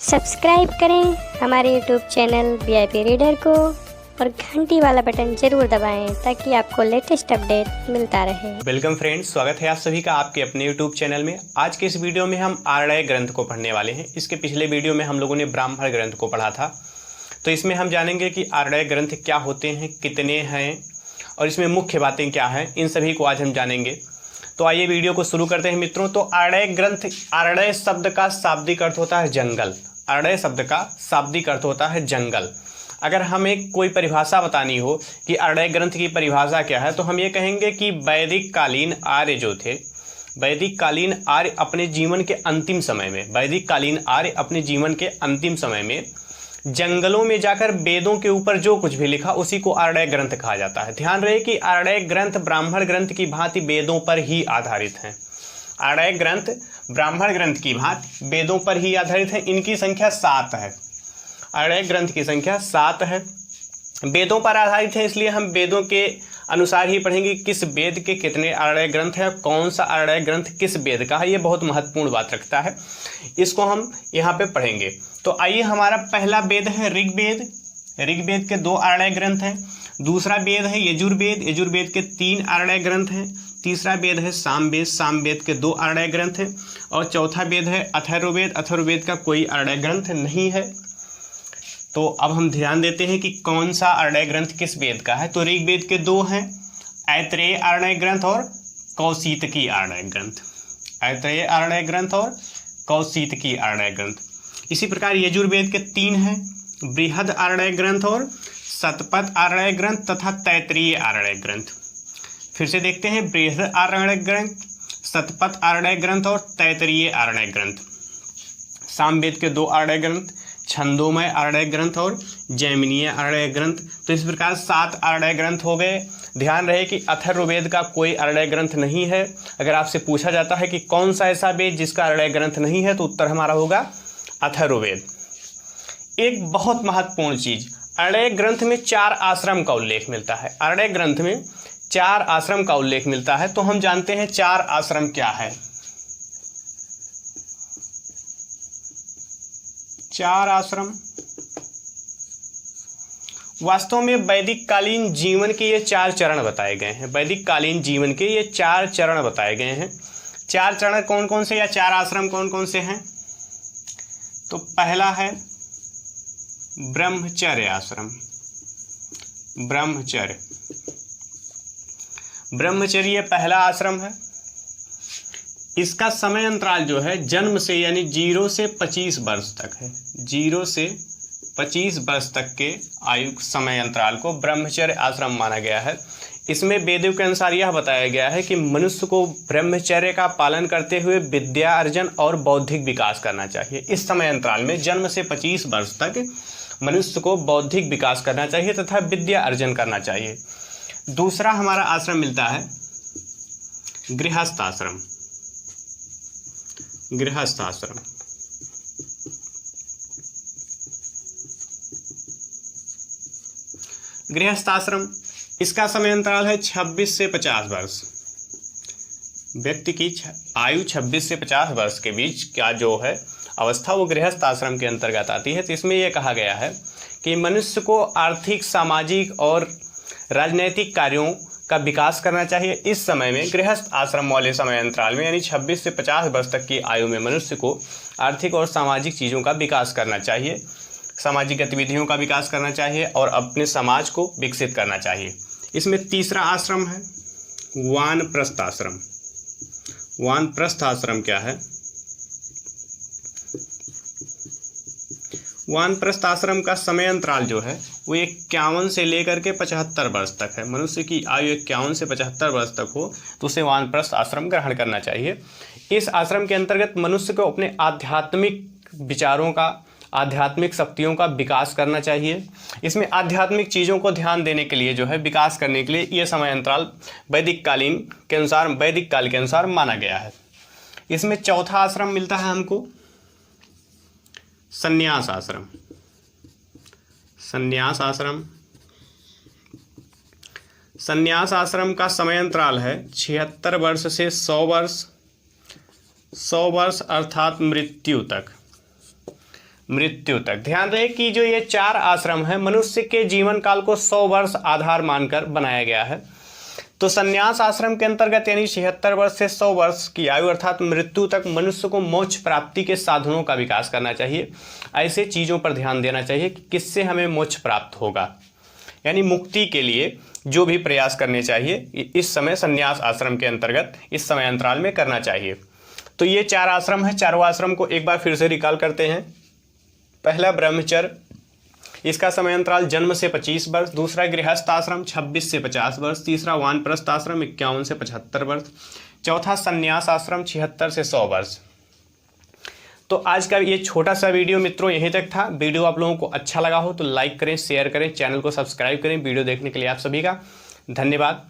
Subscribe करें हमारे YouTube channel VIP reader को और घंटी वाला बटन जरूर दबाएं ताकि आपको लेटेस्ट अपडेट मिलता रहे। वेलकम फ्रेंड्स, स्वागत है आप सभी का आपके अपने यूट्यूब चैनल में। आज के इस वीडियो में हम आरडय ग्रंथ को पढ़ने वाले हैं। इसके पिछले वीडियो में हम लोगों ने ब्राह्मण ग्रंथ को पढ़ा था, तो इसमें हम जानेंगे कि आरडय ग्रंथ क्या होते हैं, कितने हैं और इसमें मुख्य बातें क्या हैं, इन सभी को आज हम जानेंगे। तो आइए वीडियो को शुरू करते हैं मित्रों। तो आरडय ग्रंथ, आरडय शब्द का शाब्दिक अर्थ होता है जंगल। आरडय शब्द का शाब्दिक अर्थ होता है जंगल। अगर हमें कोई परिभाषा बतानी हो कि आरडय ग्रंथ की परिभाषा क्या है, तो हम ये कहेंगे कि वैदिक कालीन आर्य जो थे, वैदिक कालीन आर्य अपने जीवन के अंतिम समय में, वैदिक कालीन आर्य अपने जीवन के अंतिम समय में जंगलों में जाकर वेदों के ऊपर जो कुछ भी लिखा उसी को आरडय ग्रंथ कहा जाता है। ध्यान रहे कि आरडय ग्रंथ ब्राह्मण ग्रंथ की भांति वेदों पर ही आधारित हैं। आरडय ग्रंथ ब्राह्मण ग्रंथ की भांति वेदों पर ही आधारित है। इनकी संख्या 7 है। आरडय ग्रंथ की संख्या 7 है। वेदों पर आधारित है, इसलिए हम वेदों के अनुसार ही पढ़ेंगे किस वेद के कितने आरडय ग्रंथ है, कौन सा आरडय ग्रंथ किस वेद का है। ये बहुत महत्वपूर्ण बात रखता है, इसको हम यहाँ पे पढ़ेंगे। तो आइए, हमारा पहला वेद है ऋग्वेद। ऋग्वेद के 2 आरडय ग्रंथ हैं। दूसरा वेद है यजुर्वेद। यजुर्वेद के 3 आरडय ग्रंथ हैं। तीसरा वेद है सामवेद। सामवेद के 2 आरडय ग्रंथ हैं। और चौथा वेद है अथर्ववेद। अथर्ववेद का कोई आरडय ग्रंथ नहीं है। तो अब हम ध्यान देते हैं कि कौन सा आरडय ग्रंथ किस वेद का है। तो ऋग्वेद के 2 हैं, ऐत्रेय आरडय ग्रंथ और कौशितकी आरडय ग्रंथ। ऐत्रेय आरडय ग्रंथ और कौशितकी आरडय ग्रंथ। इसी प्रकार यजुर्वेद के 3 हैं, बृहद आरडय ग्रंथ और शतपथ आरडय ग्रंथ तथा तैत्रीय आरडय ग्रंथ। फिर से देखते हैं, बृहद आरडय ग्रंथ, शतपथ आरडय ग्रंथ और तैत्रीय आरडय ग्रंथ। सामवेद के 2 आरडय ग्रंथ, छंदोमय आरडय ग्रंथ और जैमिनीय आरडय ग्रंथ। तो इस प्रकार 7 आरडय ग्रंथ हो गए। ध्यान रहे कि अथर्ववेद का कोई आरडय ग्रंथ नहीं है। अगर आपसे पूछा जाता है कि कौन सा ऐसा वेद जिसका आरडय ग्रंथ नहीं है, तो उत्तर हमारा होगा अथर्ववेद। एक बहुत महत्वपूर्ण चीज, आरडय ग्रंथ में 4 आश्रम का उल्लेख मिलता है। आरडय ग्रंथ में 4 आश्रम का उल्लेख मिलता है। तो हम जानते हैं 4 आश्रम क्या है। 4 आश्रम वास्तव में वैदिक कालीन जीवन के ये 4 चरण बताए गए हैं। वैदिक कालीन जीवन के ये 4 चरण बताए गए हैं। 4 चरण कौन कौन से या 4 आश्रम कौन कौन से हैं? तो पहला है ब्रह्मचर्य आश्रम। ब्रह्मचर्य, ब्रह्मचर्य पहला आश्रम है। इसका समय अंतराल जो है जन्म से यानी 0 से 25 वर्ष तक है। 0 से 25 वर्ष तक के आयु समय अंतराल को ब्रह्मचर्य आश्रम माना गया है। इसमें वेदों के अनुसार यह बताया गया है कि मनुष्य को ब्रह्मचर्य का पालन करते हुए विद्या अर्जन और बौद्धिक विकास करना चाहिए। इस समय अंतराल में जन्म से 25 वर्ष तक मनुष्य को बौद्धिक विकास करना चाहिए तथा विद्या अर्जन करना चाहिए। दूसरा हमारा आश्रम मिलता है गृहस्थ आश्रम। गृहस्थ आश्रम, गृहस्थ आश्रम, इसका समय अंतराल है 26 से 50 वर्ष। व्यक्ति की आयु 26 से 50 वर्ष के बीच का जो है अवस्था, वो गृहस्थ आश्रम के अंतर्गत आती है। तो इसमें यह कहा गया है कि मनुष्य को आर्थिक, सामाजिक और राजनैतिक कार्यों का विकास करना चाहिए। इस समय में गृहस्थ आश्रम वाले समय अंतराल में यानी 26 से 50 वर्ष तक की आयु में मनुष्य को आर्थिक और सामाजिक चीज़ों का विकास करना चाहिए, सामाजिक गतिविधियों का विकास करना चाहिए और अपने समाज को विकसित करना चाहिए। इसमें तीसरा आश्रम है वानप्रस्थ आश्रम। वानप्रस्थ आश्रम क्या है? वानप्रस्थ आश्रम का समय अंतराल जो है वो 51 से लेकर के 75 वर्ष तक है। मनुष्य की आयु 51 से 75 वर्ष तक हो तो उसे वानप्रस्थ आश्रम ग्रहण करना चाहिए। इस आश्रम के अंतर्गत मनुष्य को अपने आध्यात्मिक विचारों का, आध्यात्मिक शक्तियों का विकास करना चाहिए। इसमें आध्यात्मिक चीज़ों को ध्यान देने के लिए जो है, विकास करने के लिए ये समय अंतराल वैदिक कालीन के अनुसार, वैदिक काल के अनुसार माना गया है। इसमें चौथा आश्रम मिलता है हमको संन्यास आश्रम। संन्यास आश्रम, संन्यास आश्रम का समय अंतराल है 76 वर्ष से 100 वर्ष। 100 वर्ष अर्थात मृत्यु तक। मृत्यु तक। ध्यान रहे कि जो ये 4 आश्रम है मनुष्य के जीवन काल को 100 वर्ष आधार मानकर बनाया गया है। तो संन्यास आश्रम के अंतर्गत यानी 76 वर्ष से 100 वर्ष की आयु अर्थात मृत्यु तक मनुष्य को मोक्ष प्राप्ति के साधनों का विकास करना चाहिए। ऐसे चीज़ों पर ध्यान देना चाहिए कि किससे हमें मोक्ष प्राप्त होगा, यानी मुक्ति के लिए जो भी प्रयास करने चाहिए इस समय संन्यास आश्रम के अंतर्गत इस समय अंतराल में करना चाहिए। तो ये 4 आश्रम है। चारों आश्रम को एक बार फिर से रिकॉल करते हैं। पहला ब्रह्मचर्य, इसका समय अंतराल जन्म से 25 वर्ष। दूसरा गृहस्थ आश्रम 26 से 50 वर्ष। तीसरा वानप्रस्थ आश्रम 51 से 75 वर्ष। चौथा संन्यास आश्रम 76 से 100 वर्ष। तो आज का ये छोटा सा वीडियो मित्रों यहीं तक था। वीडियो आप लोगों को अच्छा लगा हो तो लाइक करें, शेयर करें, चैनल को सब्सक्राइब करें। वीडियो देखने के लिए आप सभी का धन्यवाद।